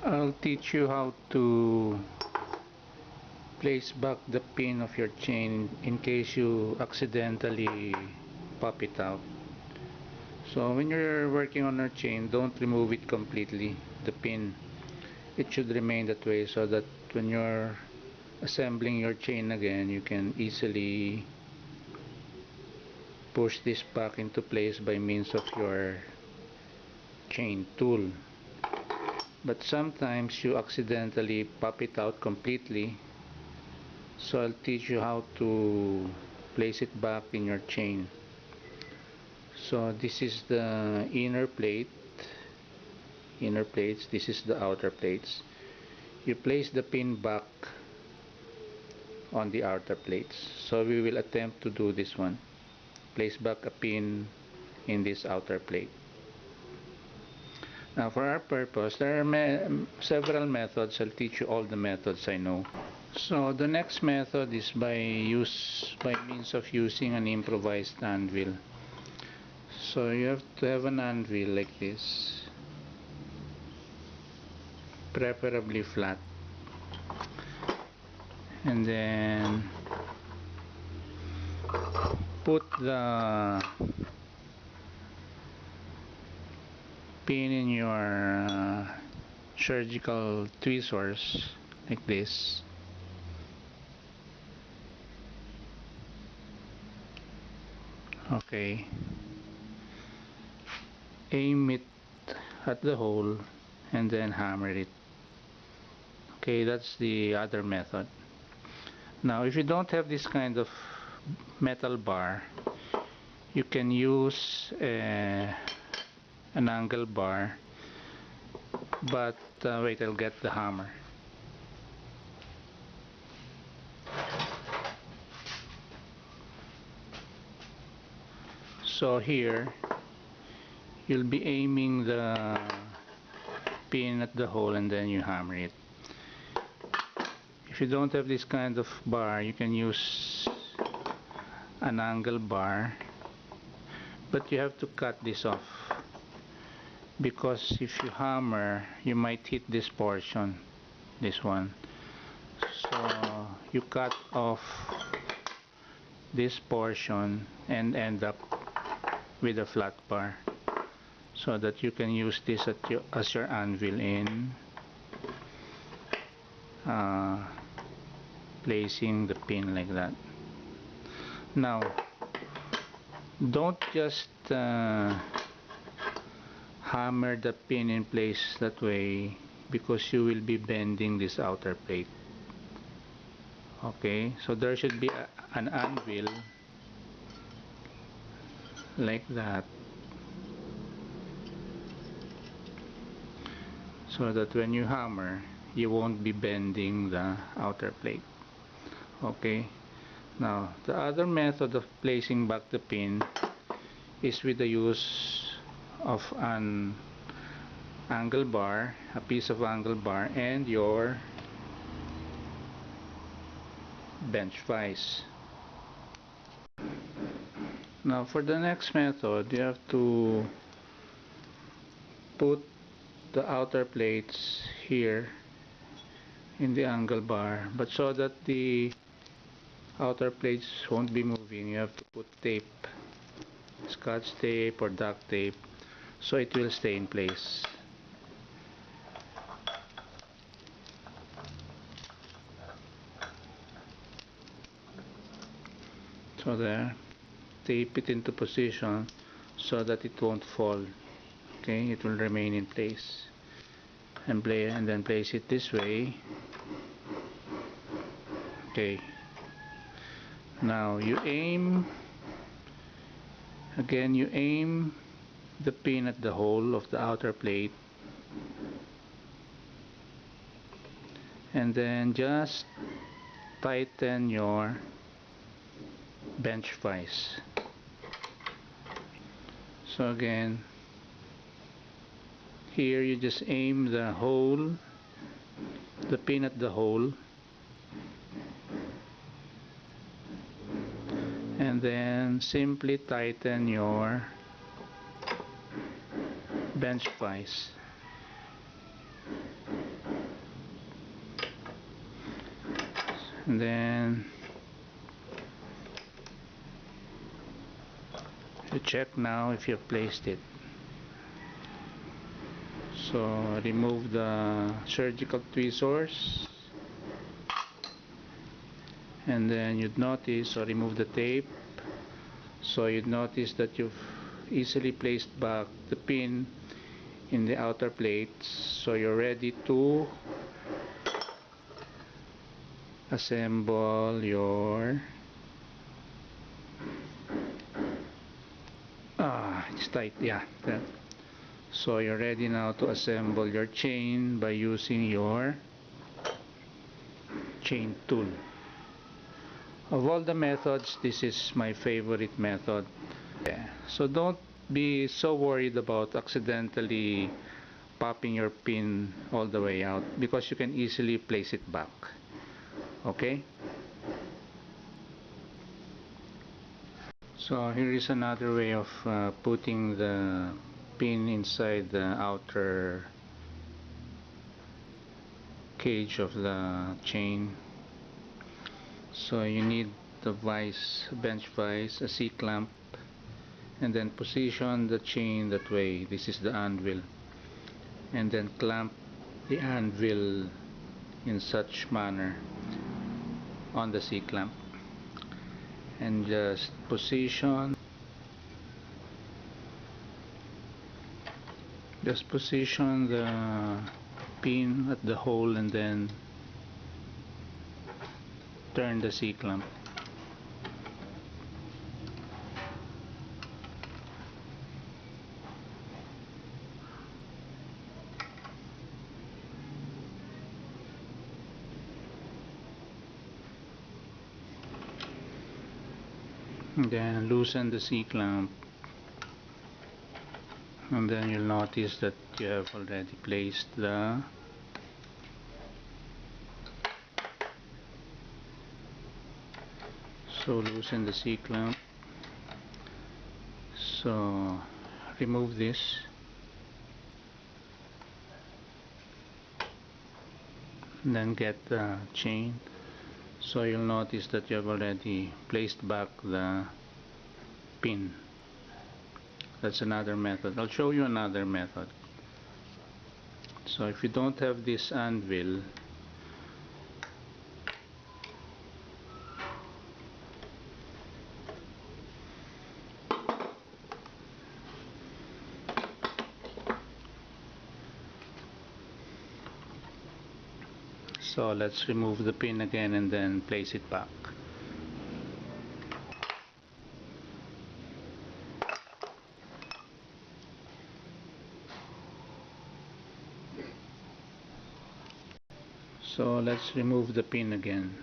I'll teach you how to place back the pin of your chain in case you accidentally pop it out. So when you're working on your chain, don't remove it completely, the pin. It should remain that way so that when you're assembling your chain again, you can easily push this back into place by means of your chain tool. But sometimes you accidentally pop it out completely, so I'll teach you how to place it back in your chain. So this is the inner plates, this is the outer plates. You place the pin back on the outer plates. So we will attempt to do this one. Place back a pin in this outer plate. Now for our purpose, there are several methods. I'll teach you all the methods I know. So the next method is by means of using an improvised anvil. So you have to have an anvil like this, preferably flat, and then put the pin in your surgical tweezers like this. Okay, aim it at the hole and then hammer it. Okay, that's the other method. Now if you don't have this kind of metal bar, you can use an angle bar, but wait, I'll get the hammer. So here you'll be aiming the pin at the hole and then you hammer it. If you don't have this kind of bar, you can use an angle bar, but you have to cut this off, because if you hammer you might hit this portion, this one. So you cut off this portion and end up with a flat bar, so that you can use this as your anvil in placing the pin like that. Now don't just hammer the pin in place that way, because you will be bending this outer plate. Okay, so there should be an anvil like that, so that when you hammer you won't be bending the outer plate. Okay, now the other method of placing back the pin is with the use of an angle bar, a piece of angle bar, and your bench vise. Now for the next method, you have to put the outer plates here in the angle bar, but so that the outer plates won't be moving, you have to put tape, scotch tape or duct tape, so it will stay in place. So there, tape it into position so that it won't fall. Okay, it will remain in place, and then place it this way. Okay, now you aim again, you aim the pin at the hole of the outer plate, and then just tighten your bench vise. So again, here you just aim the hole, the pin at the hole, and then simply tighten your bench vise. and then you check now if you've placed it. So remove the surgical tweezers, and then you'd notice, or remove the tape, so you'd notice that you've easily placed back the pin in the outer plates, so you're ready to assemble your it's tight, yeah, that. So you're ready now to assemble your chain by using your chain tool. Of all the methods, this is my favorite method. Yeah. So don't be so worried about accidentally popping your pin all the way out, because you can easily place it back. Okay? So here is another way of putting the pin inside the outer cage of the chain. So you need the vise, bench vise, a C-clamp, and then position the chain that way. This is the anvil, and then clamp the anvil in such manner on the C-clamp, and just position the pin at the hole, and then turn the C-clamp. Then loosen the C-clamp, and then you'll notice that you have already placed the loosen the C-clamp. So remove this, and then get the chain. So you'll notice that you have already placed back the pin. That's another method. I'll show you another method. So if you don't have this anvil, so let's remove the pin again and then place it back. So let's remove the pin again.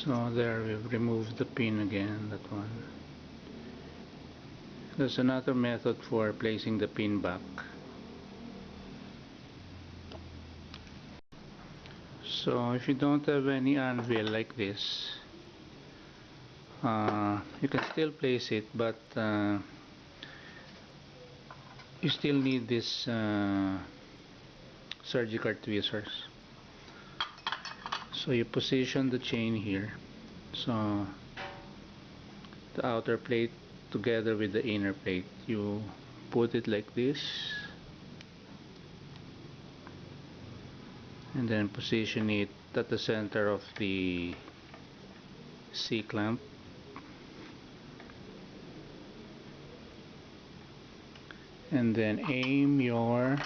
So there, we've removed the pin again, that one. There's another method for placing the pin back. So if you don't have any anvil like this, you can still place it, but you still need this surgical tweezers. So you position the chain here, so the outer plate together with the inner plate, you put it like this, and then position it at the center of the C-clamp, and then aim your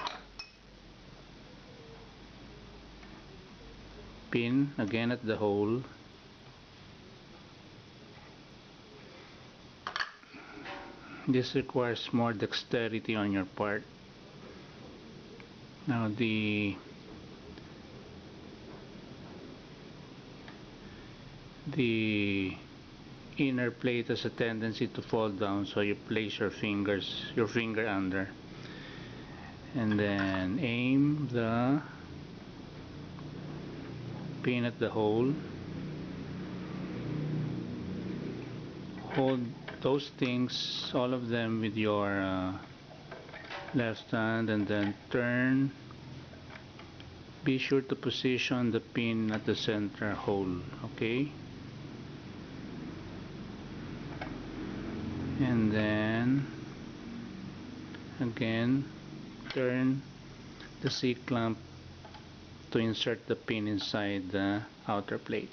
pin again at the hole. This requires more dexterity on your part. Now the inner plate has a tendency to fall down, so you place your finger under, and then aim the pin at the hole. Hold those things, all of them, with your left hand, and then turn. Be sure to position the pin at the center hole, okay? And then again turn the C-clamp to insert the pin inside the outer plate.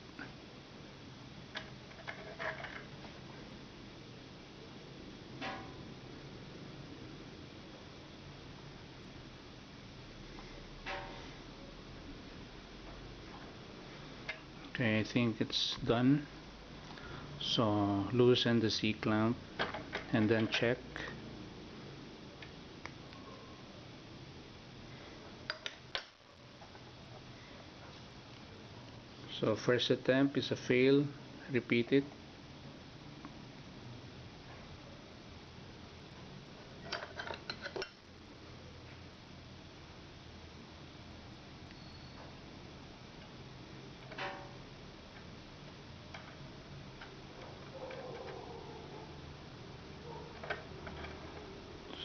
Okay, I think it's done. So loosen the C-clamp and then check. So first attempt is a fail. Repeat it.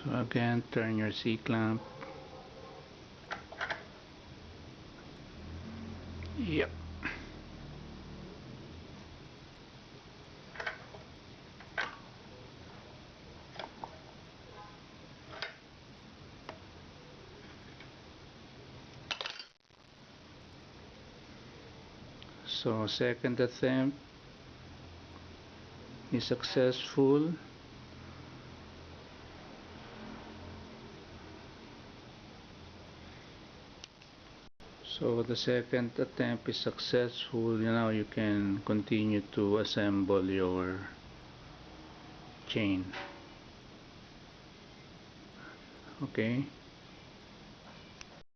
So again, turn your C-clamp. Yep. So second attempt is successful. So the second attempt is successful. Now you can continue to assemble your chain. Okay.